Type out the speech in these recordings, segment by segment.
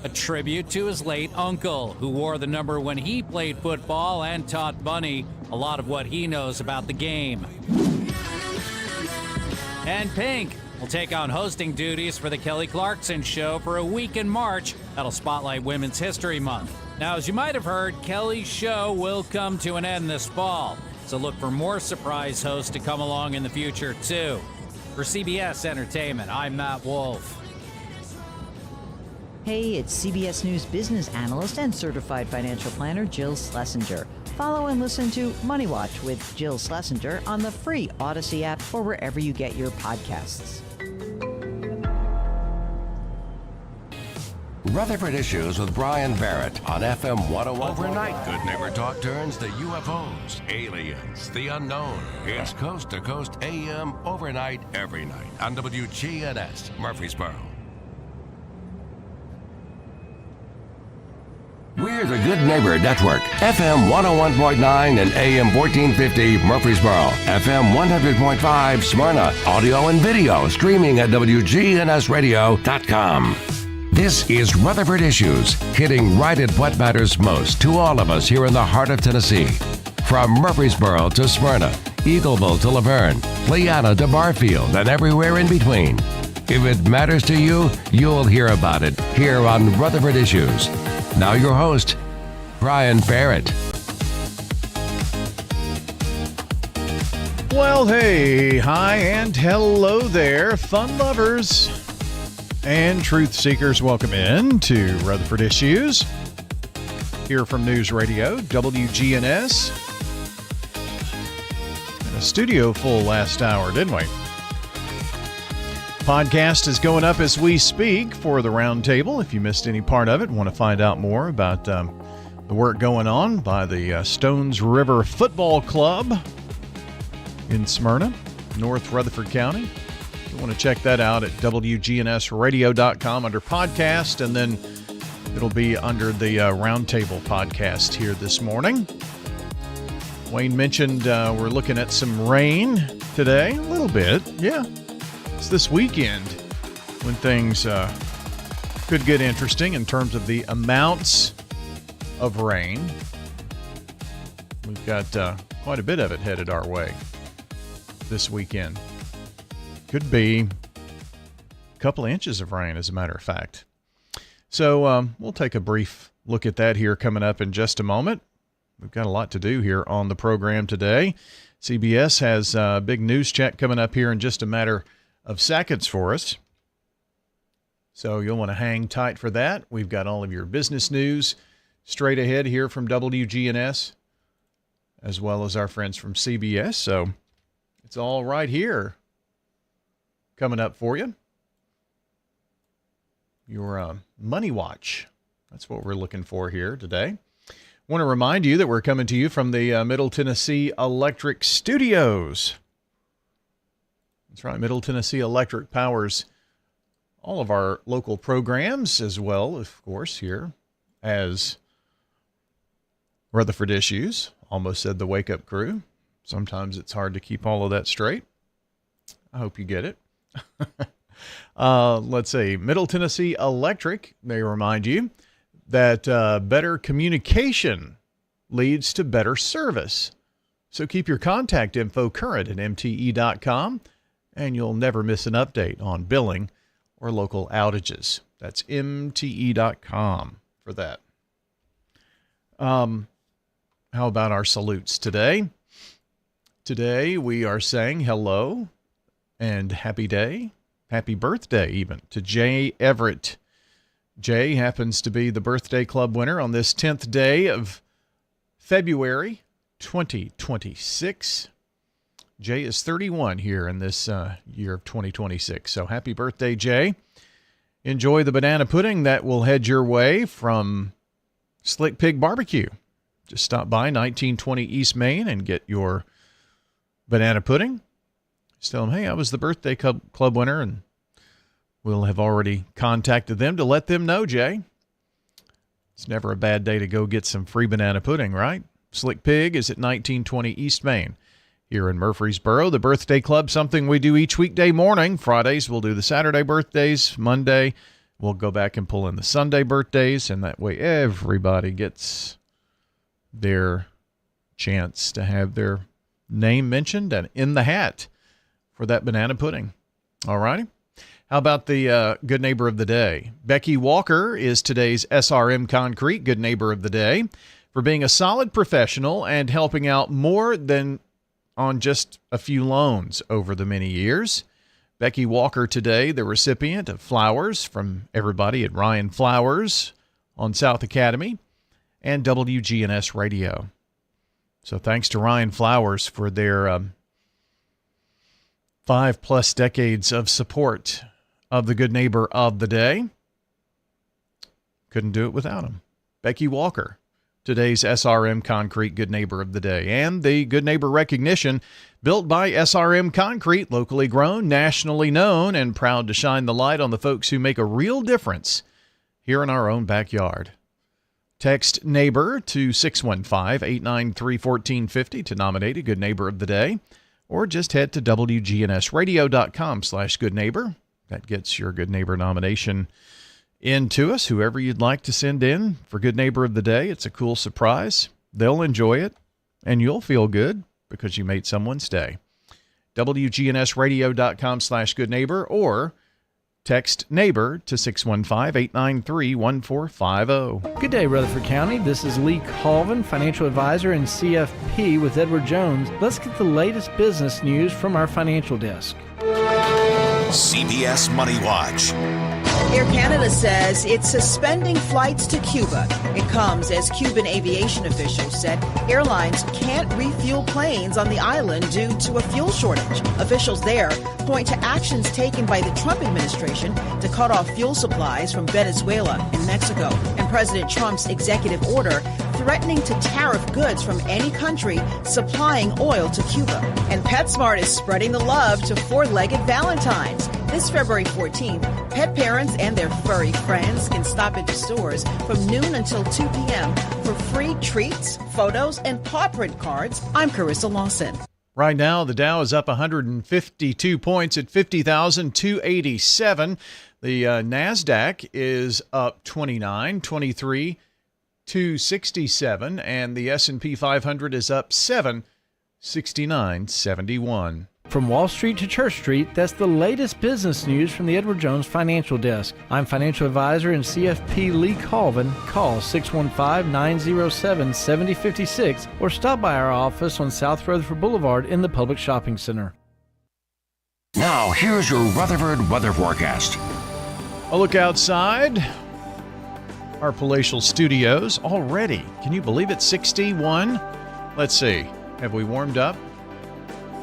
a tribute to his late uncle, who wore the number when he played football and taught Bunny a lot of what he knows about the game. And Pink will take on hosting duties for the Kelly Clarkson Show for a week in March that'll spotlight Women's History Month. Now, as you might have heard, Kelly's show will come to an end this fall, so look for more surprise hosts to come along in the future, too. For CBS Entertainment, I'm Matt Wolf. Hey, it's CBS News business analyst and certified financial planner Jill Schlesinger. Follow and listen to Money Watch with Jill Schlesinger on the free Odyssey app or wherever you get your podcasts. Rutherford Issues with Brian Barrett on FM 101. Overnight, Good Neighbor Talk turns to UFOs, aliens, the unknown. It's Coast to Coast AM overnight every night on WGNS Murfreesboro. We're the Good Neighbor Network, FM 101.9 and AM 1450 Murfreesboro, FM 100.5 Smyrna, audio and video streaming at wgnsradio.com. This is Rutherford Issues, hitting right at what matters most to all of us here in the heart of Tennessee. From Murfreesboro to Smyrna, Eagleville to Laverne, Leanna to Barfield, and everywhere in between. If it matters to you, you'll hear about it here on Rutherford Issues. Now your host, Brian Barrett. Well, hey, hi, and hello there, fun lovers and truth seekers. Welcome in to Rutherford Issues, here from News Radio, WGNS. And a studio full last hour, didn't we? Podcast is going up as we speak for the roundtable. If you missed any part of it, want to find out more about the work going on by the Stones River Football Club in Smyrna, North Rutherford County. You want to check that out at wgnsradio.com under podcast, and then it'll be under the roundtable podcast here this morning. Wayne mentioned we're looking at some rain today, a little bit, yeah. It's this weekend when things could get interesting in terms of the amounts of rain. We've got quite a bit of it headed our way this weekend. Could be a couple of inches of rain, as a matter of fact. So we'll take a brief look at that here coming up in just a moment. We've got a lot to do here on the program today. CBS has a big news check coming up here in just a matter of seconds for us. So you'll want to hang tight for that. We've got all of your business news straight ahead here from WGNS, as well as our friends from CBS. So it's all right here coming up for you. Your Money Watch. That's what we're looking for here today. Want to remind you that we're coming to you from the Middle Tennessee Electric Studios. That's right. Middle Tennessee Electric powers all of our local programs, as well, of course, here as Rutherford Issues. Almost said the Wake Up Crew. Sometimes it's hard to keep all of that straight. I hope you get it. Let's see. Middle Tennessee Electric, they remind you that better communication leads to better service. So keep your contact info current at mte.com. and you'll never miss an update on billing or local outages. That's mte.com for that. How about our salutes today? Today we are saying hello and happy day, happy birthday even, to Jay Everett. Jay happens to be the birthday club winner on this 10th day of February 2026. Jay is 31 here in this year of 2026. So happy birthday, Jay. Enjoy the banana pudding that will head your way from Slick Pig Barbecue. Just stop by 1920 East Main and get your banana pudding. Just tell them, hey, I was the birthday club winner, and we'll have already contacted them to let them know, Jay. It's never a bad day to go get some free banana pudding, right? Slick Pig is at 1920 East Main. Here in Murfreesboro, the birthday club, something we do each weekday morning. Fridays, we'll do the Saturday birthdays. Monday, We'll go back and pull in the Sunday birthdays, and that way everybody gets their chance to have their name mentioned and in the hat for that banana pudding. All righty. How about the Good Neighbor of the Day? Becky Walker is today's SRM Concrete Good Neighbor of the Day for being a solid professional and helping out more than on just a few loans over the many years. Becky Walker today, the recipient of flowers from everybody at Ryan Flowers on South Academy and WGNS Radio. So thanks to Ryan Flowers for their 5+ decades of support of the Good Neighbor of the Day. Couldn't do it without him. Becky Walker, today's SRM Concrete Good Neighbor of the Day. And the Good Neighbor recognition built by SRM Concrete, locally grown, nationally known, and proud to shine the light on the folks who make a real difference here in our own backyard. Text NEIGHBOR to 615-893-1450 to nominate a Good Neighbor of the Day, or just head to wgnsradio.com/goodneighbor. That gets your Good Neighbor nomination into us, whoever you'd like to send in for Good Neighbor of the Day. It's a cool surprise. They'll enjoy it, and you'll feel good because you made someone stay. wgnsradio.com/goodneighbor, or text NEIGHBOR to 615-893-1450. Good day, Rutherford County. This is Lee Colvin, financial advisor and CFP with Edward Jones. Let's get the latest business news from our financial desk. CBS Money Watch. Air Canada says it's suspending flights to Cuba. It comes as Cuban aviation officials said airlines can't refuel planes on the island due to a fuel shortage. Officials there point to actions taken by the Trump administration to cut off fuel supplies from Venezuela and Mexico, and President Trump's executive order threatening to tariff goods from any country supplying oil to Cuba. And PetSmart is spreading the love to four-legged Valentines. This February 14th, pet parents and their furry friends can stop into stores from noon until 2 p.m. for free treats, photos, and paw print cards. I'm Carissa Lawson. Right now, the Dow is up 152 points at 50,287. The NASDAQ is up 23, 267, and the S&P 500 is up 769.71. From Wall Street to Church Street, that's the latest business news from the Edward Jones Financial Desk. I'm financial advisor and CFP Lee Colvin. Call 615-907-7056 or stop by our office on South Rutherford Boulevard in the Public Shopping Center. Now, here's your Rutherford weather forecast. A look outside our palatial studios already. Can you believe it? 61. Let's see. Have we warmed up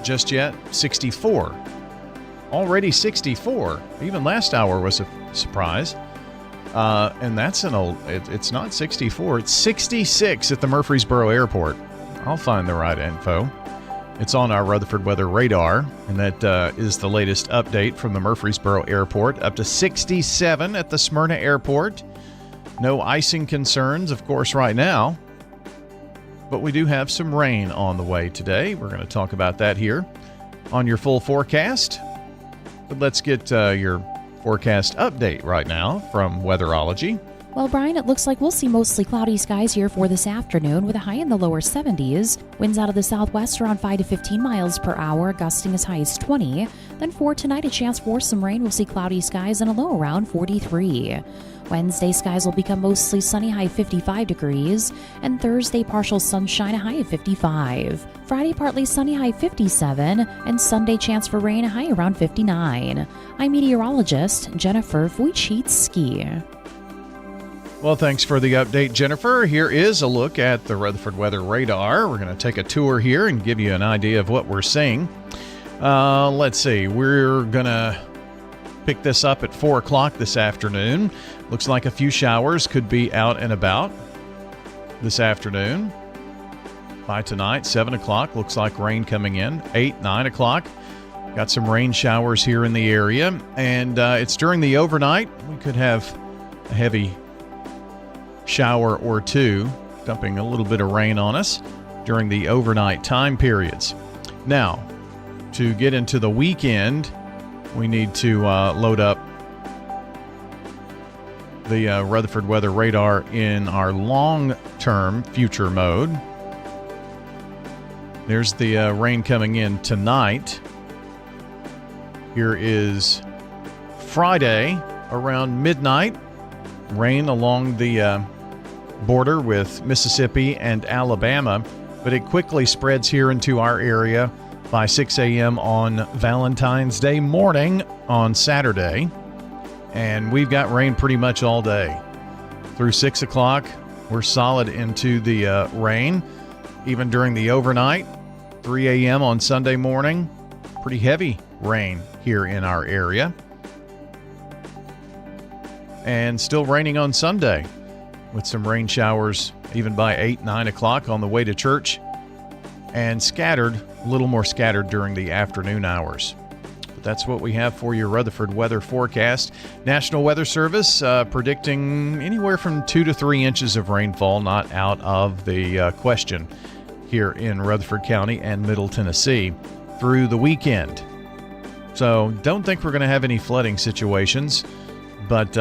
just yet? 64. Already 64. Even last hour was a surprise. And that's it's not 64. It's 66 at the Murfreesboro Airport. I'll find the right info. It's on our Rutherford weather radar, and that is the latest update from the Murfreesboro Airport. Up to 67 at the Smyrna Airport. No icing concerns, of course, right now. But we do have some rain on the way today. We're going to talk about that here on your full forecast. But let's get your forecast update right now from Weatherology. Well, Brian, it looks like we'll see mostly cloudy skies here for this afternoon with a high in the lower 70s. Winds out of the southwest around 5 to 15 miles per hour, gusting as high as 20. Then for tonight, a chance for some rain. We'll see cloudy skies and a low around 43. Wednesday, skies will become mostly sunny, high 55 degrees. And Thursday, partial sunshine, a high of 55. Friday, partly sunny, high 57. And Sunday, chance for rain, a high around 59. I'm meteorologist Jennifer Wojcicki. Well, thanks for the update, Jennifer. Here is a look at the Rutherford weather radar. We're going to take a tour here and give you an idea of what we're seeing. Let's see. We're going to pick this up at 4 o'clock this afternoon. Looks like a few showers could be out and about this afternoon. By tonight, 7 o'clock, looks like rain coming in. 8, 9 o'clock, got some rain showers here in the area. And it's during the overnight. We could have a heavy shower or two, dumping a little bit of rain on us during the overnight time periods. Now, to get into the weekend, we need to load up the Rutherford weather radar in our long-term future mode. There's the rain coming in tonight. Here is Friday around midnight. Rain along the border with Mississippi and Alabama, but it quickly spreads here into our area by 6 a.m. on Valentine's Day morning on Saturday. And we've got rain pretty much all day. Through 6 o'clock, we're solid into the rain. Even during the overnight, 3 a.m. on Sunday morning, pretty heavy rain here in our area. And still raining on Sunday with some rain showers even by 8, 9 o'clock on the way to church. And scattered, a little more scattered during the afternoon hours. But that's what we have for your Rutherford weather forecast. National Weather Service predicting anywhere from 2 to 3 inches of rainfall, not out of the question here in Rutherford County and Middle Tennessee through the weekend. So don't think we're going to have any flooding situations, but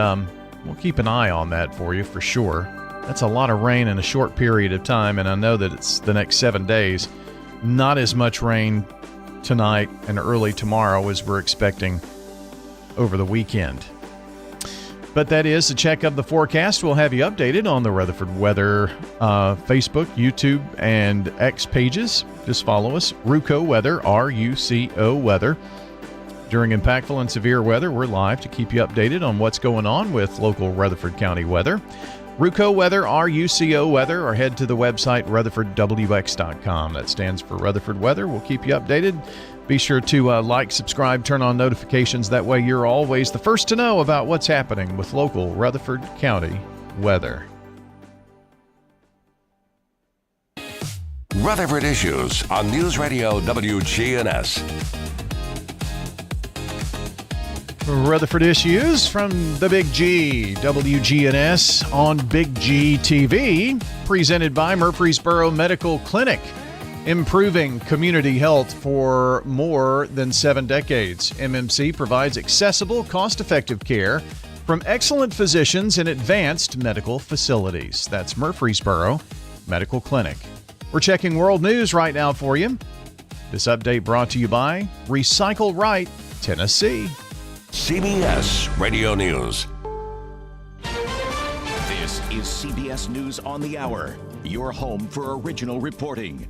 we'll keep an eye on that for you for sure. That's a lot of rain in a short period of time, and I know that it's the next 7 days. Not as much rain tonight and early tomorrow as we're expecting over the weekend. But that is a check of the forecast. We'll have you updated on the Rutherford Weather Facebook, YouTube, and X pages. Just follow us, RUCO Weather, R-U-C-O Weather. During impactful and severe weather, we're live to keep you updated on what's going on with local Rutherford County weather. RUCO Weather, R-U-C-O Weather, or head to the website rutherfordwx.com. That stands for Rutherford Weather. We'll keep you updated. Be sure to like, subscribe, turn on notifications. That way you're always the first to know about what's happening with local Rutherford County weather. Rutherford Issues on News Radio WGNS. Rutherford Issues from the Big G, WGNS on Big G TV, presented by Murfreesboro Medical Clinic, improving community health for more than 7 decades. MMC provides accessible, cost-effective care from excellent physicians in advanced medical facilities. That's Murfreesboro Medical Clinic. We're checking world news right now for you. This update brought to you by Recycle Right, Tennessee. CBS Radio News. This is CBS News on the Hour, your home for original reporting.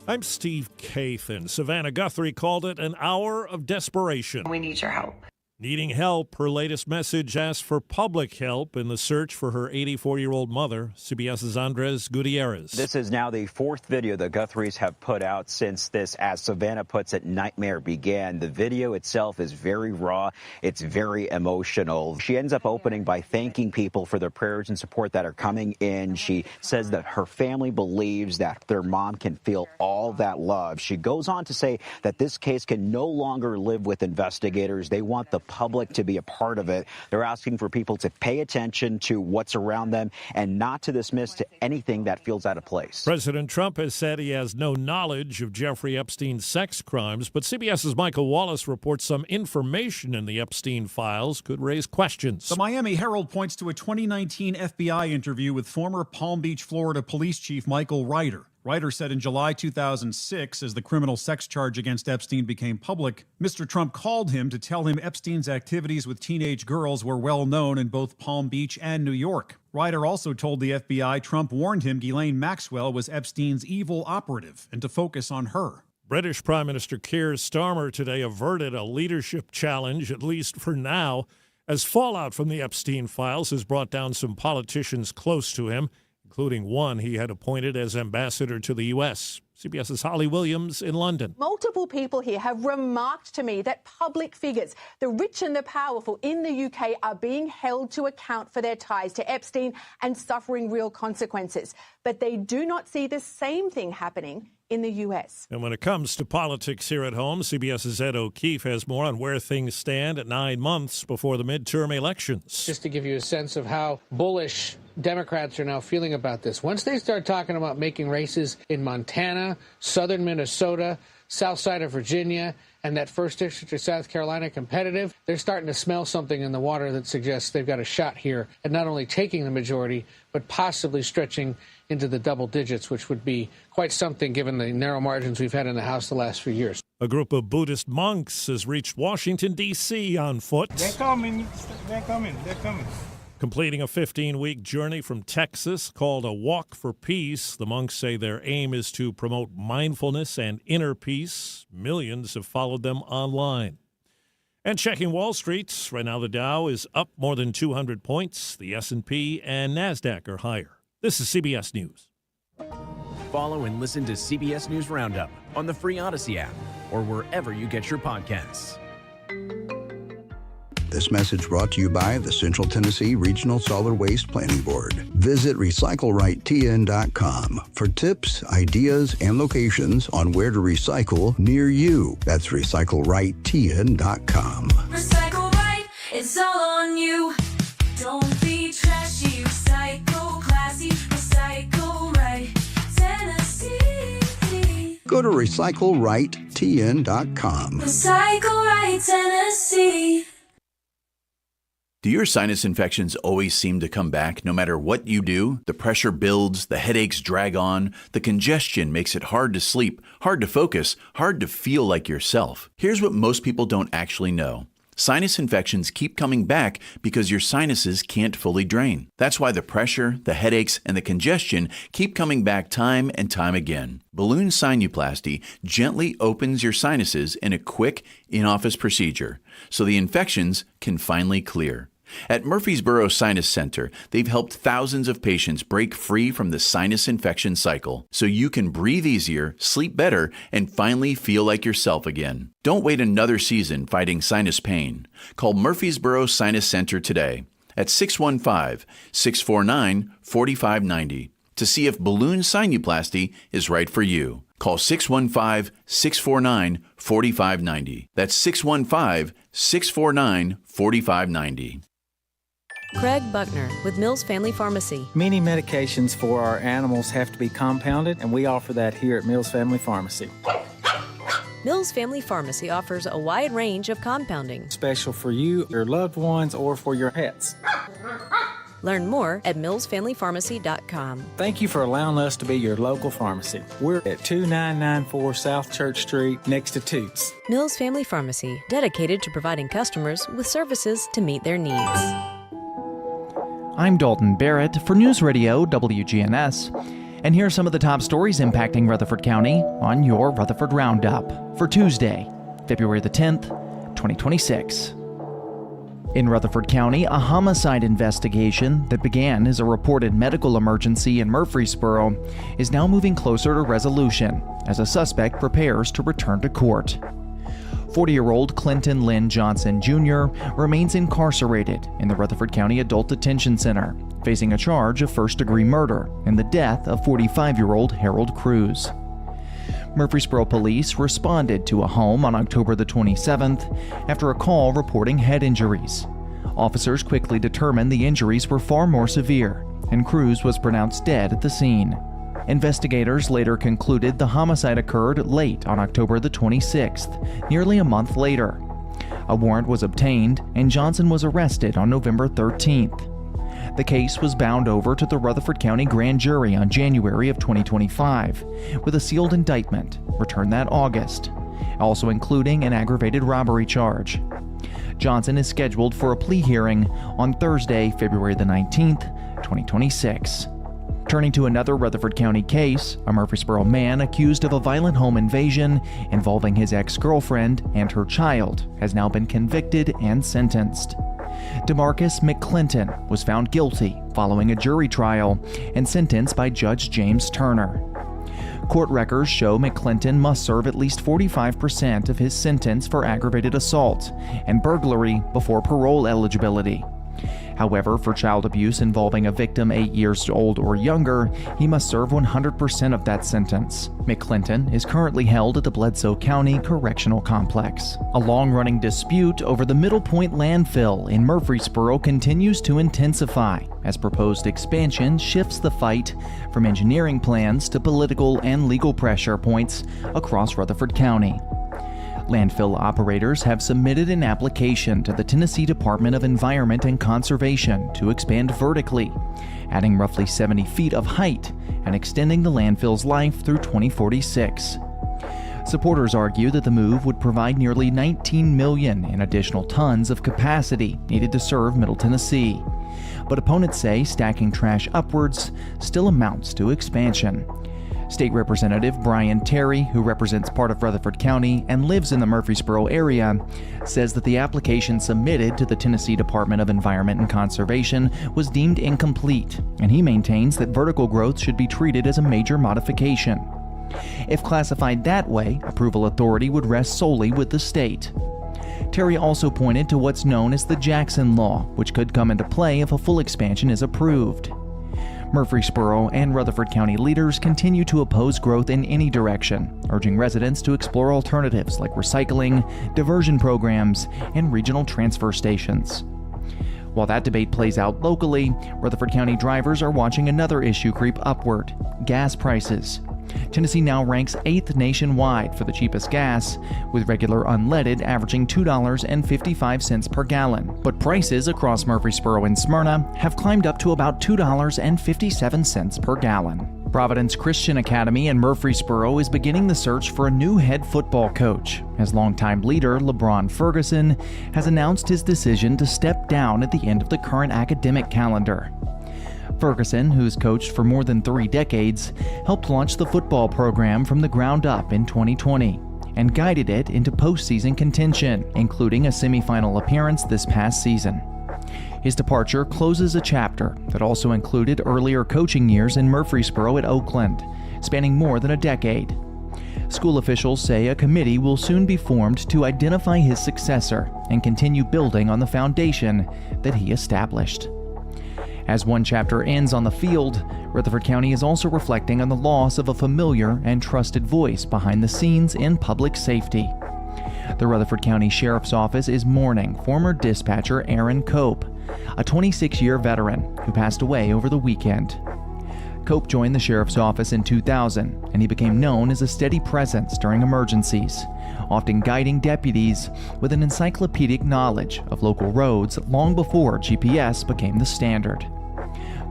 I'm Steve Kathan. Savannah Guthrie called it an hour of desperation. We need your help. Needing help, her latest message asked for public help in the search for her 84-year-old mother, CBS's Andres Gutierrez. This is now the 4th video the Guthries have put out since this, as Savannah puts it, nightmare began. The video itself is very raw. It's very emotional. She ends up opening by thanking people for their prayers and support that are coming in. She says that her family believes that their mom can feel all that love. She goes on to say that this case can no longer live with investigators. They want the public to be a part of it. They're asking for people to pay attention to what's around them and not to dismiss to anything that feels out of place. President Trump has said he has no knowledge of Jeffrey Epstein's sex crimes, but CBS's Michael Wallace reports some information in the Epstein files could raise questions. The Miami Herald points to a 2019 FBI interview with former Palm Beach, Florida police chief Michael Ryder. Ryder said in July 2006, as the criminal sex charge against Epstein became public, Mr. Trump called him to tell him Epstein's activities with teenage girls were well known in both Palm Beach and New York. Ryder also told the FBI Trump warned him Ghislaine Maxwell was Epstein's evil operative and to focus on her. British Prime Minister Keir Starmer today averted a leadership challenge, at least for now, as fallout from the Epstein files has brought down some politicians close to him, including one he had appointed as ambassador to the U.S. CBS's Holly Williams in London. Multiple people here have remarked to me that public figures, the rich and the powerful in the UK, are being held to account for their ties to Epstein and suffering real consequences. But they do not see the same thing happening in the U.S. And when it comes to politics here at home, CBS's Ed O'Keefe has more on where things stand at 9 months before the midterm elections. Just to give you a sense of how bullish Democrats are now feeling about this. Once they start talking about making races in Montana Carolina, southern Minnesota, south side of Virginia, and that first district of South Carolina competitive, they're starting to smell something in the water that suggests they've got a shot here at not only taking the majority, but possibly stretching into the double digits, which would be quite something given the narrow margins we've had in the House the last few years. A group of Buddhist monks has reached Washington, D.C. on foot. They're coming. They're coming. They're coming. Completing a 15-week journey from Texas called a Walk for Peace. The monks say their aim is to promote mindfulness and inner peace. Millions have followed them online. And checking Wall Street, right now the Dow is up more than 200 points. The S&P and NASDAQ are higher. This is CBS News. Follow and listen to CBS News Roundup on the free Odyssey app or wherever you get your podcasts. This message brought to you by the Central Tennessee Regional Solid Waste Planning Board. Visit recyclerightTN.com for tips, ideas, and locations on where to recycle near you. That's recyclerightTN.com. Recycle right, it's all on you. Don't be trashy, recycle classy, recycle right, Tennessee. Go to recyclerightTN.com. Recycle right, Tennessee. Do your sinus infections always seem to come back no matter what you do? The pressure builds, the headaches drag on, the congestion makes it hard to sleep, hard to focus, hard to feel like yourself. Here's what most people don't actually know. Sinus infections keep coming back because your sinuses can't fully drain. That's why the pressure, the headaches, and the congestion keep coming back time and time again. Balloon sinuplasty gently opens your sinuses in a quick, in-office procedure, so the infections can finally clear. At Murfreesboro Sinus Center, they've helped thousands of patients break free from the sinus infection cycle, so you can breathe easier, sleep better, and finally feel like yourself again. Don't wait another season fighting sinus pain. Call Murfreesboro Sinus Center today at 615-649-4590 to see if balloon sinuplasty is right for you. Call 615-649-4590. That's 615-649-4590. Craig Buckner with Mills Family Pharmacy. Many medications for our animals have to be compounded, and we offer that here at Mills Family Pharmacy. Mills Family Pharmacy offers a wide range of compounding. Special for you, your loved ones, or for your pets. Learn more at millsfamilypharmacy.com. Thank you for allowing us to be your local pharmacy. We're at 2994 South Church Street, next to Toots. Mills Family Pharmacy, dedicated to providing customers with services to meet their needs. I'm Dalton Barrett for News Radio WGNS, and here are some of the top stories impacting Rutherford County on your Rutherford Roundup for Tuesday, February the 10th, 2026. In Rutherford County, a homicide investigation that began as a reported medical emergency in Murfreesboro is now moving closer to resolution as a suspect prepares to return to court. 40-year-old Clinton Lynn Johnson Jr. remains incarcerated in the Rutherford County Adult Detention Center, facing a charge of first-degree murder and the death of 45-year-old Harold Cruz. Murfreesboro police responded to a home on October the 27th after a call reporting head injuries. Officers quickly determined the injuries were far more severe, and Cruz was pronounced dead at the scene. Investigators later concluded the homicide occurred late on October the 26th, nearly a month later. A warrant was obtained, and Johnson was arrested on November 13th. The case was bound over to the Rutherford County Grand Jury on January of 2025, with a sealed indictment returned that August, also including an aggravated robbery charge. Johnson is scheduled for a plea hearing on Thursday, February the 19th, 2026. Turning to another Rutherford County case, a Murfreesboro man accused of a violent home invasion involving his ex-girlfriend and her child has now been convicted and sentenced. DeMarcus McClinton was found guilty following a jury trial and sentenced by Judge James Turner. Court records show McClinton must serve at least 45% of his sentence for aggravated assault and burglary before parole eligibility. However, for child abuse involving a victim 8 years old or younger, he must serve 100% of that sentence. McClinton is currently held at the Bledsoe County Correctional Complex. A long-running dispute over the Middle Point landfill in Murfreesboro continues to intensify as proposed expansion shifts the fight from engineering plans to political and legal pressure points across Rutherford County. Landfill operators have submitted an application to the Tennessee Department of Environment and Conservation to expand vertically, adding roughly 70 feet of height and extending the landfill's life through 2046. Supporters argue that the move would provide nearly 19 million in additional tons of capacity needed to serve Middle Tennessee. But opponents say stacking trash upwards still amounts to expansion. State Representative Brian Terry, who represents part of Rutherford County and lives in the Murfreesboro area, says that the application submitted to the Tennessee Department of Environment and Conservation was deemed incomplete, and he maintains that vertical growth should be treated as a major modification. If classified that way, approval authority would rest solely with the state. Terry also pointed to what's known as the Jackson Law, which could come into play if a full expansion is approved. Murfreesboro and Rutherford County leaders continue to oppose growth in any direction, urging residents to explore alternatives like recycling, diversion programs, and regional transfer stations. While that debate plays out locally, Rutherford County drivers are watching another issue creep upward: gas prices. Tennessee now ranks 8th nationwide for the cheapest gas, with regular unleaded averaging $2.55 per gallon. But prices across Murfreesboro and Smyrna have climbed up to about $2.57 per gallon. Providence Christian Academy in Murfreesboro is beginning the search for a new head football coach, as longtime leader LeBron Ferguson has announced his decision to step down at the end of the current academic calendar. Ferguson, who's coached for more than 3 decades, helped launch the football program from the ground up in 2020 and guided it into postseason contention, including a semifinal appearance this past season. His departure closes a chapter that also included earlier coaching years in Murfreesboro at Oakland, spanning more than a decade. School officials say a committee will soon be formed to identify his successor and continue building on the foundation that he established. As one chapter ends on the field, Rutherford County is also reflecting on the loss of a familiar and trusted voice behind the scenes in public safety. The Rutherford County Sheriff's Office is mourning former dispatcher Aaron Cope, a 26-year veteran who passed away over the weekend. Cope joined the Sheriff's Office in 2000, and he became known as a steady presence during emergencies, often guiding deputies with an encyclopedic knowledge of local roads long before GPS became the standard.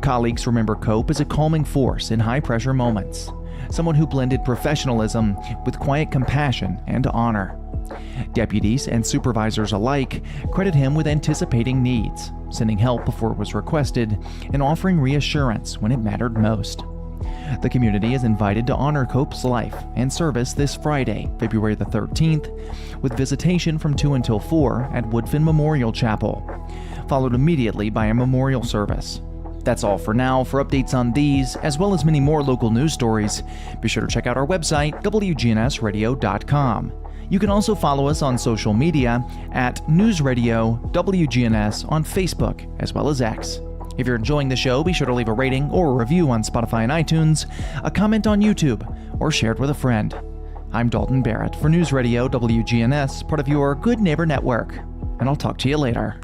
Colleagues remember Cope as a calming force in high-pressure moments, someone who blended professionalism with quiet compassion and honor. Deputies and supervisors alike credit him with anticipating needs, sending help before it was requested, and offering reassurance when it mattered most. The community is invited to honor Cope's life and service this Friday, February the 13th, with visitation from 2 until 4 at Woodfin Memorial Chapel, followed immediately by a memorial service. That's all for now. For updates on these, as well as many more local news stories, be sure to check out our website, wgnsradio.com. You can also follow us on social media at News Radio WGNS on Facebook, as well as X. If you're enjoying the show, be sure to leave a rating or a review on Spotify and iTunes, a comment on YouTube, or share it with a friend. I'm Dalton Barrett for News Radio WGNS, part of your Good Neighbor Network, and I'll talk to you later.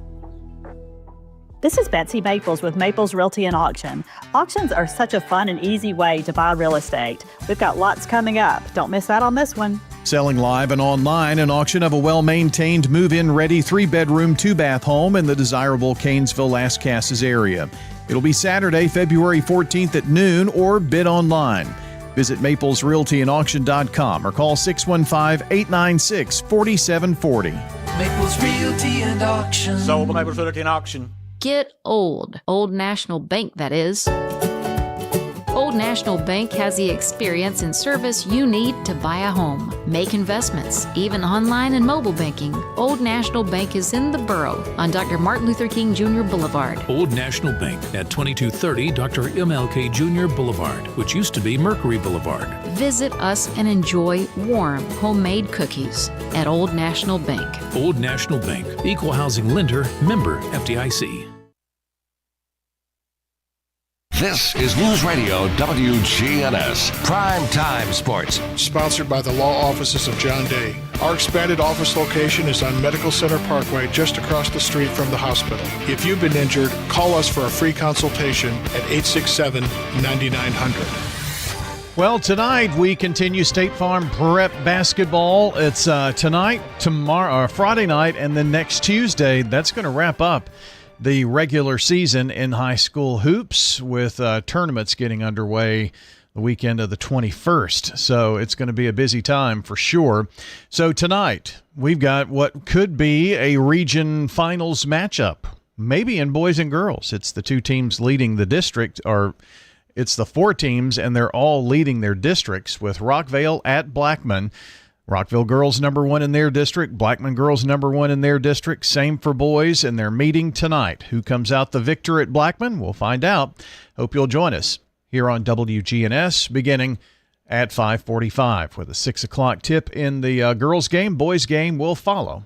This is Betsy Maples with Maples Realty and Auction. Auctions are such a fun and easy way to buy real estate. We've got lots coming up. Don't miss out on this one. Selling live and online, an auction of a well-maintained, move-in ready 3-bedroom, 2-bath home in the desirable Canesville-Las Casas area. It'll be Saturday, February 14th at noon, or bid online. Visit maplesrealtyandauction.com or call 615-896-4740. Maples Realty and Auction. Sold by Maples Realty and Auction. Get old. Old National Bank, that is. Old National Bank has the experience and service you need to buy a home, make investments, even online and mobile banking. Old National Bank is in the borough on Dr. Martin Luther King Jr. Boulevard. Old National Bank at 2230 Dr. MLK Jr. Boulevard, which used to be Mercury Boulevard. Visit us and enjoy warm, homemade cookies at Old National Bank. Old National Bank, equal housing lender, member FDIC. This is News Radio WGNS, Prime Time Sports. Sponsored by the law offices of John Day. Our expanded office location is on Medical Center Parkway, just across the street from the hospital. If you've been injured, call us for a free consultation at 867-9900. Well, tonight we continue State Farm Prep basketball. It's tonight, tomorrow, Friday night, and then next Tuesday. That's going to wrap up the regular season in high school hoops with tournaments getting underway the weekend of the 21st. So it's going to be a busy time for sure. So tonight we've got what could be a region finals matchup, maybe in boys and girls. It's the two teams leading the district, or it's the four teams, and they're all leading their districts, with Rockvale at Blackman. Rockville girls number one in their district, Blackman girls number one in their district. Same for boys, and they're meeting tonight. Who comes out the victor at Blackman? We'll find out. Hope you'll join us here on WGNS beginning at 5:45 with a 6 o'clock tip in the girls game. Boys game will follow.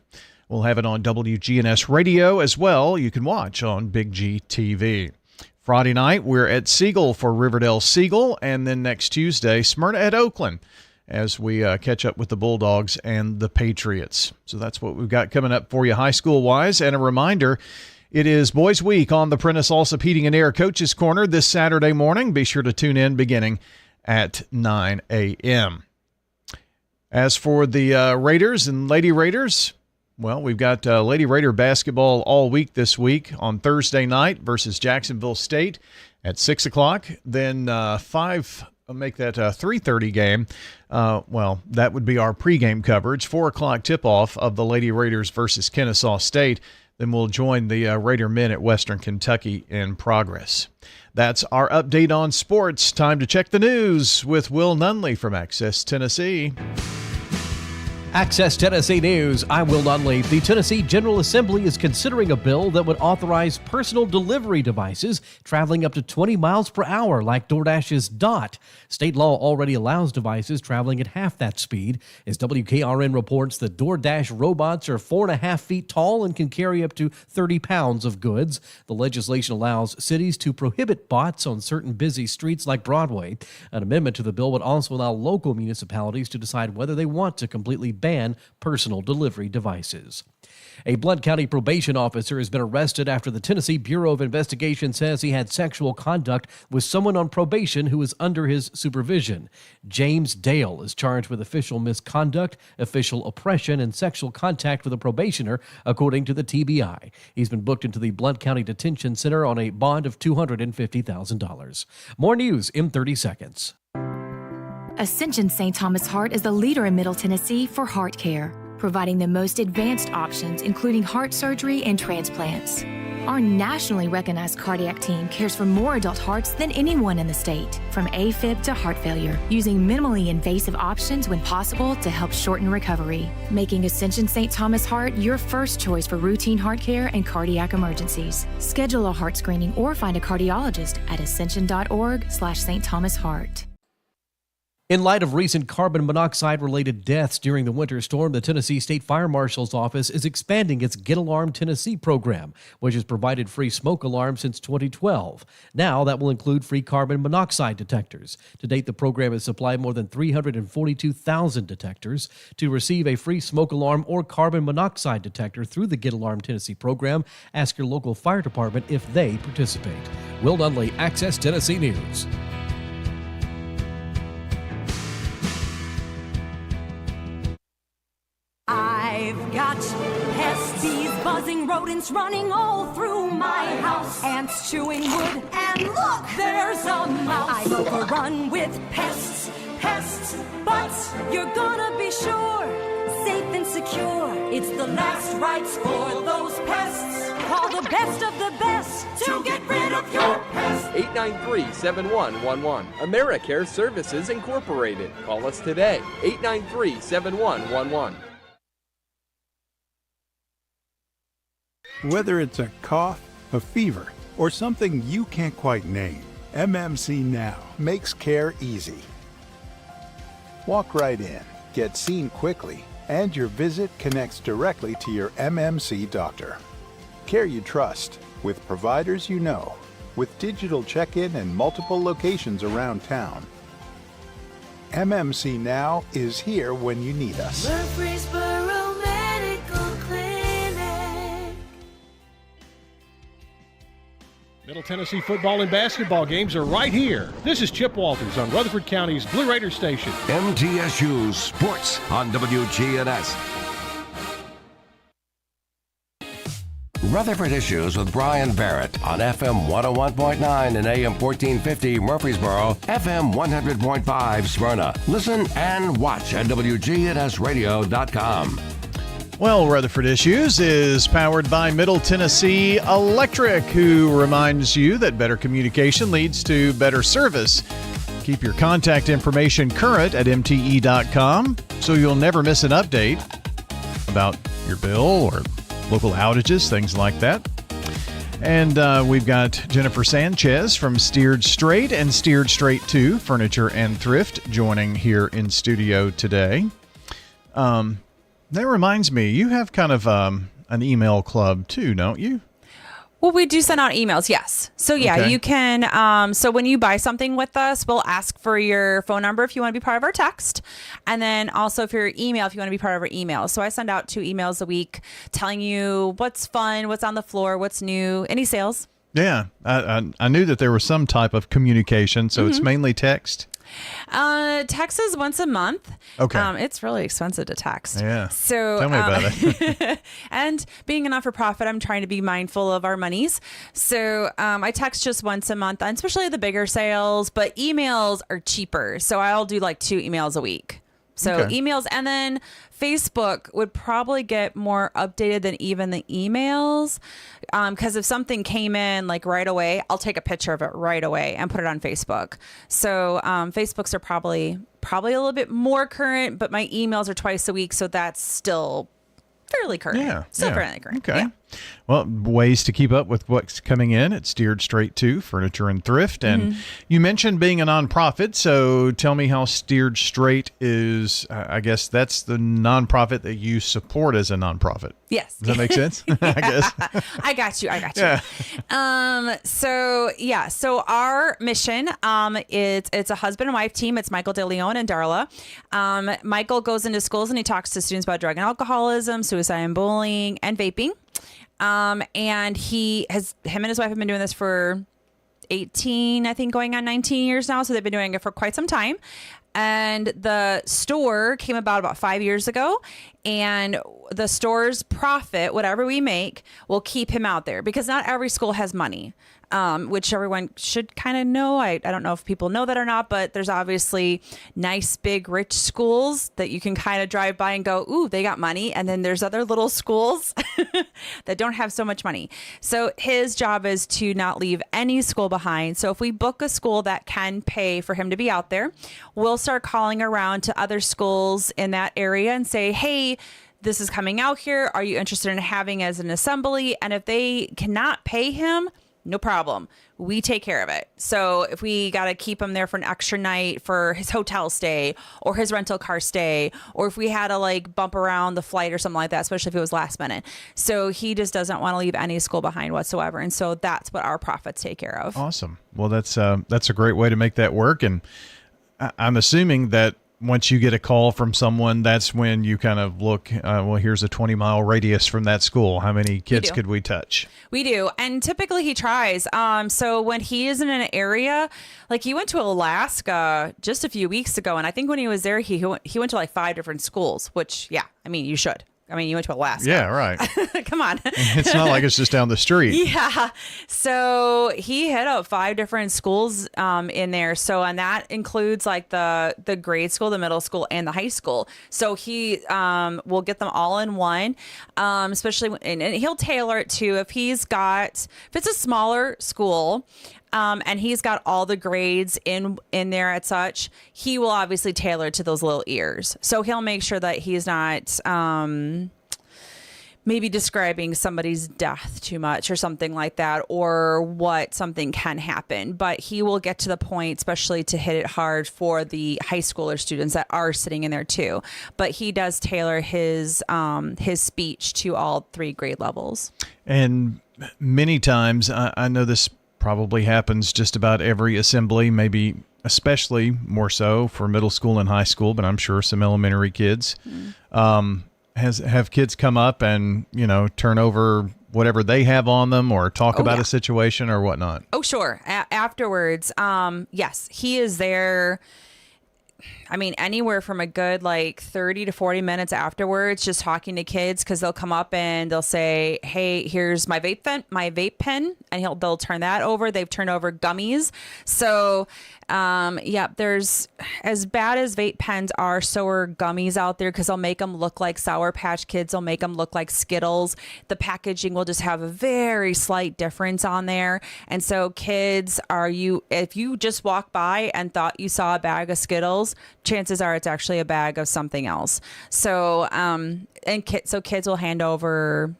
We'll have it on WGNS radio as well. You can watch on Big G TV. Friday night, we're at Siegel for Riverdale Siegel, and then next Tuesday, Smyrna at Oakland, as we catch up with the Bulldogs and the Patriots. So that's what we've got coming up for you high school-wise. And a reminder, it is Boys Week on the Prentice Allsup Heating and Air Coaches Corner this Saturday morning. Be sure to tune in beginning at 9 a.m. As for the Raiders and Lady Raiders, well, we've got Lady Raider basketball all week this week on Thursday night versus Jacksonville State at 6 o'clock. Then 3:30 game. Well, that would be our pregame coverage. 4 o'clock tip-off of the Lady Raiders versus Kennesaw State. Then we'll join the Raider men at Western Kentucky in progress. That's our update on sports. Time to check the news with Will Nunley from Access Tennessee. Access Tennessee News, I'm Will Nunley. The Tennessee General Assembly is considering a bill that would authorize personal delivery devices traveling up to 20 miles per hour like DoorDash's Dot. State law already allows devices traveling at half that speed. As WKRN reports, the DoorDash robots are 4.5 feet tall and can carry up to 30 pounds of goods. The legislation allows cities to prohibit bots on certain busy streets like Broadway. An amendment to the bill would also allow local municipalities to decide whether they want to completely ban personal delivery devices. A Blount County probation officer has been arrested after the Tennessee Bureau of Investigation says he had sexual conduct with someone on probation who was under his supervision. James Dale is charged with official misconduct, official oppression, and sexual contact with a probationer, according to the TBI. He's been booked into the Blount County Detention Center on a bond of $250,000. More news in 30 seconds. Ascension St. Thomas Heart is the leader in Middle Tennessee for heart care, providing the most advanced options, including heart surgery and transplants. Our nationally recognized cardiac team cares for more adult hearts than anyone in the state, from AFib to heart failure, using minimally invasive options when possible to help shorten recovery, making Ascension St. Thomas Heart your first choice for routine heart care and cardiac emergencies. Schedule a heart screening or find a cardiologist at ascension.org/St. Thomas Heart. In light of recent carbon monoxide-related deaths during the winter storm, the Tennessee State Fire Marshal's Office is expanding its Get Alarm Tennessee program, which has provided free smoke alarms since 2012. Now that will include free carbon monoxide detectors. To date, the program has supplied more than 342,000 detectors. To receive a free smoke alarm or carbon monoxide detector through the Get Alarm Tennessee program, ask your local fire department if they participate. Will Nunley, Access Tennessee News. I've got pests, bees, buzzing, rodents running all through my house. Ants chewing wood, and look, there's a mouse. I'm overrun with pests, but you're gonna be sure, safe and secure. It's the last rites for those pests. Call the best of the best to get rid of your pests. 893-7111. AmeriCare Services Incorporated. Call us today. 893-7111. Whether it's a cough, a fever, or something you can't quite name, MMC Now makes care easy. Walk right in, get seen quickly, and your visit connects directly to your MMC doctor. Care you trust, with providers you know. with digital check-in and multiple locations around town. MMC Now is here when you need us. Murfreesboro Medical Clinic. Middle Tennessee football and basketball games are right here. This is Chip Walters on Rutherford County's Blue Raider Station. MTSU Sports on WGNS. Rutherford Issues with Brian Barrett on FM 101.9 and AM 1450 Murfreesboro, FM 100.5 Smyrna. Listen and watch at wgnsradio.com. Well, Rutherford Issues is powered by Middle Tennessee Electric, who reminds you that better communication leads to better service. Keep your contact information current at mte.com so you'll never miss an update about your bill or local outages, things like that. And we've got Jennifer Sanchez from Steered Straight and Steered Straight 2 Furniture and Thrift joining here in studio today. That reminds me, you have kind of an email club too, don't you? Well, we do send out emails, yes. So, yeah, Okay. you can. So when you buy something with us, we'll ask for your phone number if you want to be part of our text. And then also for your email if you want to be part of our email. So I send out 2 emails a week telling you what's fun, what's on the floor, what's new, any sales. Yeah, I knew that there was some type of communication, so it's mainly text. Text is once a month. Okay. It's really expensive to text. Yeah. So tell me about it. And being a not-for-profit, I'm trying to be mindful of our monies. So I text just once a month, and especially the bigger sales, but emails are cheaper. So I'll do like 2 emails a week. So Okay. emails, and then Facebook would probably get more updated than even the emails. Because if something came in like right away, I'll take a picture of it right away and put it on Facebook. So Facebooks are probably a little bit more current, but my emails are twice a week. So that's still fairly current. Yeah. Still yeah. fairly current. Okay. Yeah. Well, ways to keep up with what's coming in at Steered Straight 2 Furniture and Thrift. And you mentioned being a nonprofit, so tell me how Steered Straight is. I guess that's the nonprofit that you support as a nonprofit. Yes. Does that make sense? I guess. I got you. Yeah. So our mission, it's a husband and wife team. It's Michael DeLeon and Darla. Michael goes into schools and he talks to students about drug and alcoholism, suicide and bullying, and vaping. And him and his wife have been doing this for 18, I think going on 19 years now. So they've been doing it for quite some time. And the store came about 5 years ago, and the store's profit, whatever we make, will keep him out there because not every school has money. Which everyone should kind of know. I don't know if people know that or not, but there's obviously nice, big, rich schools that you can kind of drive by and go, ooh, they got money. And then there's other little schools that don't have so much money. So his job is to not leave any school behind. So if we book a school that can pay for him to be out there, we'll start calling around to other schools in that area and say, hey, this is coming out here. Are you interested in having as an assembly? And if they cannot pay him, no problem. We take care of it. So if we got to keep him there for an extra night for his hotel stay or his rental car stay, or if we had to like bump around the flight or something like that, especially if it was last minute. So he just doesn't want to leave any school behind whatsoever. And so that's what our profits take care of. Awesome. Well, that's a great way to make that work. And I'm assuming that once you get a call from someone, that's when you kind of look, well, here's a 20-mile radius from that school. How many kids could we touch? We do. And typically he tries. So when he is in an area, like he went to Alaska just a few weeks ago. And I think when he was there, he went to like 5 different schools, which, yeah, I mean, you should. I mean, you went to Alaska. Yeah, right. Come on. It's not like it's just down the street. Yeah. So he hit up 5 different schools in there. So, and that includes like the grade school, the middle school, and the high school. So he will get them all in one, especially, and he'll tailor it too. If it's a smaller school, and he's got all the grades in there at such, he will obviously tailor to those little ears. So he'll make sure that he's not maybe describing somebody's death too much or something like that, or what something can happen. But he will get to the point, especially to hit it hard for the high schooler students that are sitting in there too. But he does tailor his speech to all 3 grade levels. And many times, I know this probably happens just about every assembly, maybe especially more so for middle school and high school, but I'm sure some elementary kids. Have kids come up and, turn over whatever they have on them or talk about a situation or whatnot? Oh, sure. Afterwards, yes, he is there. I mean, anywhere from a good 30 to 40 minutes afterwards, just talking to kids, because they'll come up and they'll say, "Hey, here's my vape pen," and they'll turn that over. They've turned over gummies. So, there's, as bad as vape pens are, so are gummies out there, because they'll make them look like Sour Patch Kids. They'll make them look like Skittles. The packaging will just have a very slight difference on there. And so kids, if you just walk by and thought you saw a bag of Skittles, chances are it's actually a bag of something else. So, so kids will hand over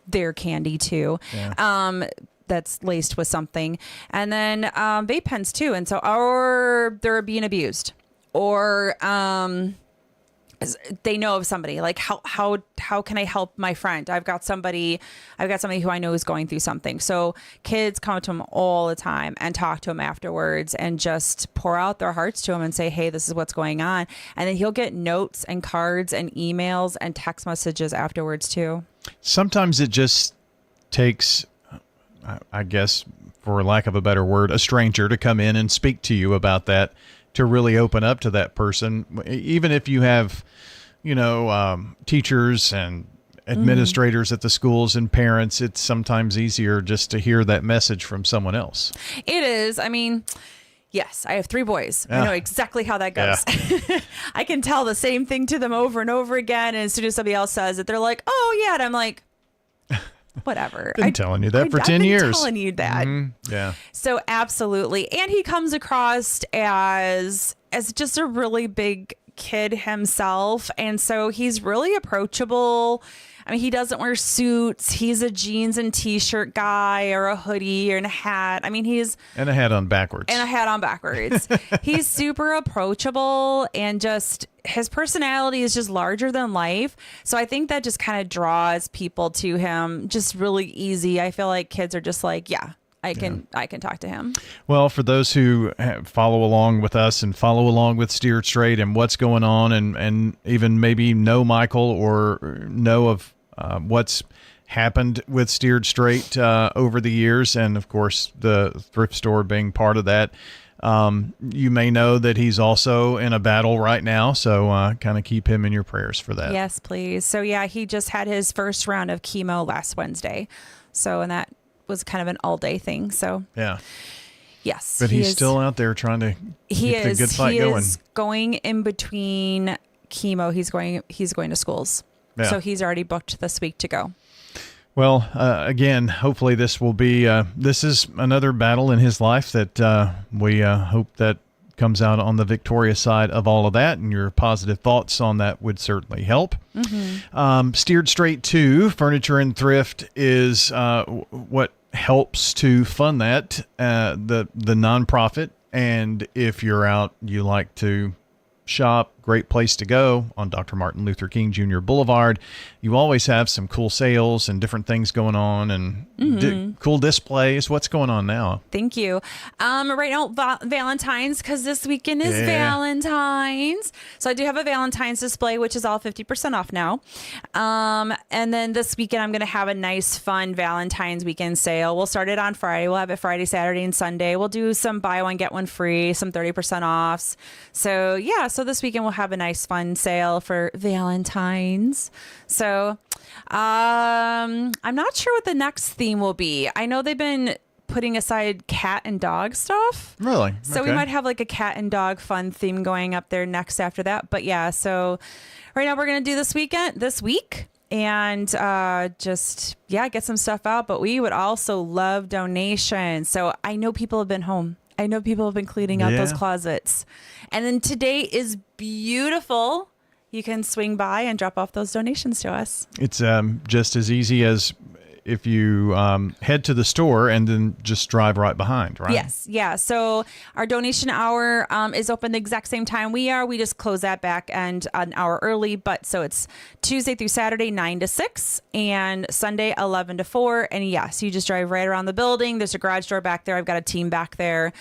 their candy too. Yeah. That's laced with something. And then vape pens too. And so, or they're being abused, or they know of somebody. Like, how can I help my friend? I've got somebody who I know is going through something. So kids come up to him all the time and talk to him afterwards and just pour out their hearts to him and say, "Hey, this is what's going on." And then he'll get notes and cards and emails and text messages afterwards too. Sometimes it just takes, I guess, for lack of a better word, a stranger to come in and speak to you about that, to really open up to that person. Even if you have, teachers and administrators at the schools and parents, it's sometimes easier just to hear that message from someone else. It is. I mean, yes, I have 3 boys. I know exactly how that goes. Yeah. I can tell the same thing to them over and over again. And as soon as somebody else says it, they're like, "Oh, yeah." And I'm like, whatever. I've been telling you that for 10 years. I've been telling you that. Mm-hmm. Yeah. So absolutely. And he comes across as just a really big kid himself. And so he's really approachable. I mean, he doesn't wear suits. He's a jeans and t-shirt guy, or a hoodie, or a hat. I mean, and a hat on backwards. He's super approachable, and just his personality is just larger than life. So I think that just kind of draws people to him just really easy. I feel like kids are just like, I can talk to him. Well, for those who follow along with us and follow along with Steered Straight and what's going on, and even maybe know Michael or know of what's happened with Steered Straight over the years, and of course the thrift store being part of that, you may know that he's also in a battle right now. So kind of keep him in your prayers for that. Yes, please. So he just had his first round of chemo last Wednesday. So, and that was kind of an all-day thing. So yes, but he's still out there trying to keep the good fight going. He is going in between chemo. He's going to schools. Yeah. So he's already booked this week to go. Well, again, hopefully this will be, this is another battle in his life that we hope that comes out on the victorious side of all of that, and your positive thoughts on that would certainly help. Mm-hmm. Steered Straight 2 Furniture and Thrift is what helps to fund that, the nonprofit. And if you're out, you like to shop, great place to go on Dr. Martin Luther King Jr. Boulevard. You always have some cool sales and different things going on, and cool displays. What's going on now? Thank you. Right now, Valentine's, because this weekend is Valentine's. So I do have a Valentine's display, which is all 50% off now. And then this weekend, I'm going to have a nice, fun Valentine's weekend sale. We'll start it on Friday. We'll have it Friday, Saturday, and Sunday. We'll do some buy one, get one free, some 30% offs. So so this weekend we'll have a nice, fun sale for Valentine's. So I'm not sure what the next theme will be. I know they've been putting aside cat and dog stuff. Really? So we might have like a cat and dog fun theme going up there next after that. But so right now we're going to do this week and just get some stuff out. But we would also love donations. So I know people have been home. I know people have been cleaning out those closets. And then today is beautiful. You can swing by and drop off those donations to us. It's just as easy as if you head to the store and then just drive right behind, right? Yes. Yeah. So our donation hour is open the exact same time we are. We just close that back end an hour early. But so it's Tuesday through Saturday, 9 to 6 and Sunday, 11 to 4. And yes, you just drive right around the building. There's a garage door back there. I've got a team back there.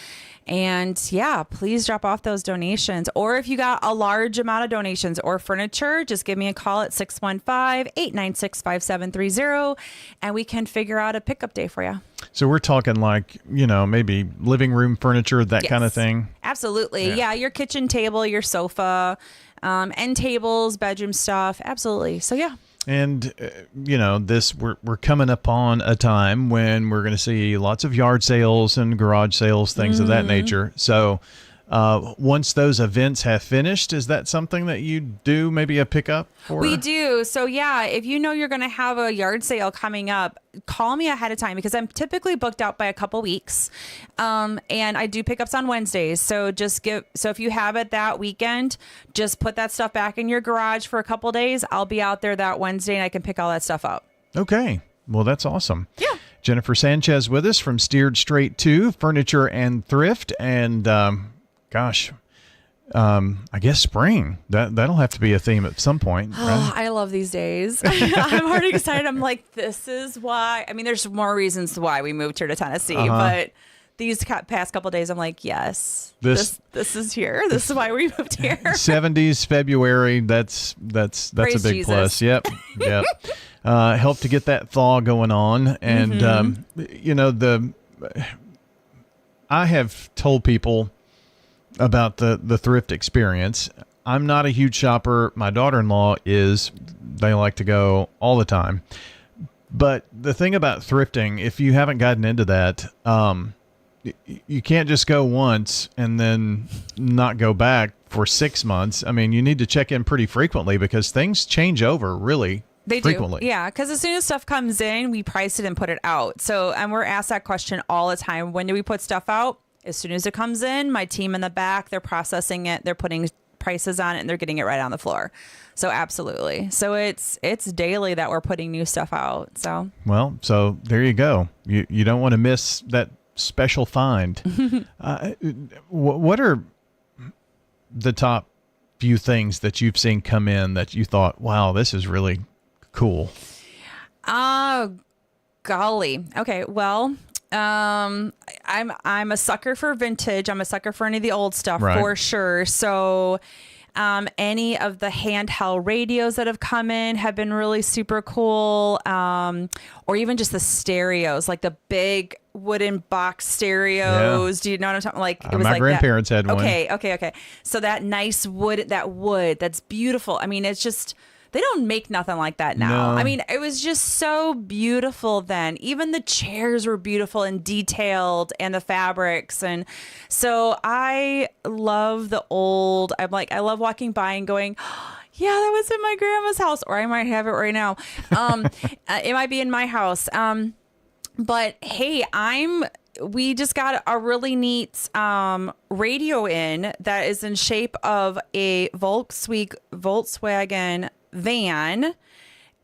And yeah, please drop off those donations. Or if you got a large amount of donations or furniture, just give me a call at 615-896-5730 and we can figure out a pickup day for you. So we're talking like, maybe living room furniture, that kind of thing. Absolutely. Yeah. Your kitchen table, your sofa, end tables, bedroom stuff. Absolutely. So yeah. And, we're coming up on a time when we're going to see lots of yard sales and garage sales, things of that nature. So once those events have finished, is that something that you do, maybe a pickup for? We do. So yeah, if you know you're going to have a yard sale coming up, call me ahead of time because I'm typically booked out by a couple weeks. And I do pickups on Wednesdays. So if you have it that weekend, just put that stuff back in your garage for a couple days. I'll be out there that Wednesday and I can pick all that stuff up. Okay. Well, that's awesome. Yeah. Jennifer Sanchez with us from Steered Straight to Furniture and Thrift. And, I guess spring. That'll have to be a theme at some point. Oh, right? I love these days. I'm already excited. I'm like, this is why. I mean, there's more reasons why we moved here to Tennessee, but these past couple of days, I'm like, yes, this is here. This is why we moved here. 70s February. That's Praise a big Jesus. plus. Yep. Help to get that thaw going on, and I have told people about the thrift experience. I'm not a huge shopper. My daughter-in-law is. They like to go all the time. But the thing about thrifting, if you haven't gotten into that, you can't just go once and then not go back for 6 months. I mean, you need to check in pretty frequently because things change over really frequently. Do. Yeah, because as soon as stuff comes in, we price it and put it out. So, and we're asked that question all the time. When do we put stuff out? As soon as it comes in, my team in the back, they're processing it, they're putting prices on it, and they're getting it right on the floor. So absolutely. So it's daily that we're putting new stuff out. So there you go. You don't want to miss that special find. What are the top few things that you've seen come in that you thought, wow, this is really cool? Golly. Okay. Well, I'm a sucker for vintage. I'm a sucker for any of the old stuff for sure. So, any of the handheld radios that have come in have been really super cool. Or even just the stereos, like the big wooden box stereos. Yeah. Do you know what I'm talking? Like it was my like grandparents had one. Okay. So that nice wood, that's beautiful. I mean, it's just. They don't make nothing like that now. No. I mean, it was just so beautiful then. Even the chairs were beautiful and detailed and the fabrics. And so I love the old, I love walking by and going, oh, yeah, that was in my grandma's house, or I might have it right now. It might be in my house. But hey, we just got a really neat radio in that is in shape of a Volkswagen van,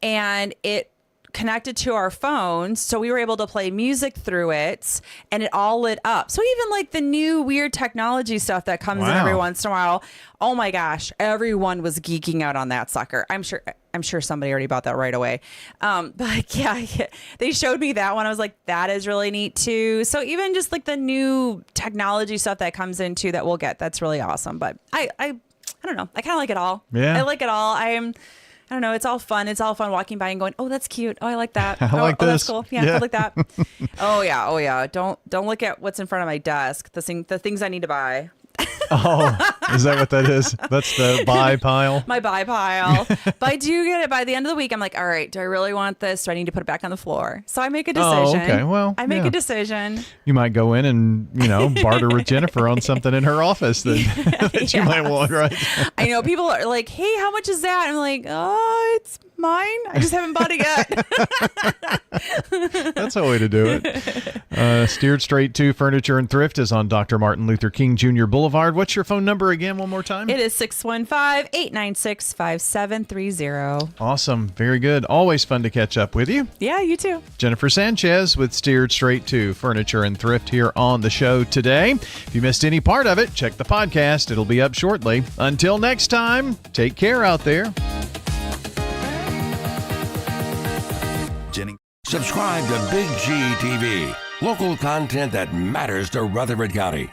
and it connected to our phones, so we were able to play music through it, and it all lit up. So even like the new weird technology stuff that comes in every once in a while, oh my gosh, everyone was geeking out on that sucker. I'm sure somebody already bought that right away. But yeah, they showed me that one. I was like, that is really neat too. So even just like the new technology stuff that comes into that we'll get, that's really awesome. But I don't know. I kind of like it all. Yeah. I like it all. I don't know. It's all fun. It's all fun walking by and going, oh, that's cute. Oh, I like that. I like this. That's cool. Yeah, I like that. Oh yeah. Don't look at what's in front of my desk. The things I need to buy. Oh, is that what that is? That's the buy pile? My buy pile. But I do get it by the end of the week. I'm like, all right, do I really want this? Do I need to put it back on the floor? So I make a decision. Oh, okay. Well, I make a decision. You might go in and, barter with Jennifer on something in her office that you might want, right? I know people are like, hey, how much is that? I'm like, oh, it's mine. I just haven't bought it yet. That's a way to do it. Steered Straight to Furniture and Thrift is on Dr. Martin Luther King Jr. Boulevard. What's your phone number again one more time? It is 615-896-5730. Awesome. Very good. Always fun to catch up with you. Yeah, you too. Jennifer Sanchez with Steered Straight to Furniture and Thrift here on the show today. If you missed any part of it, check the podcast. It'll be up shortly. Until next time, take care out there. Subscribe to Big G TV. Local content that matters to Rutherford County.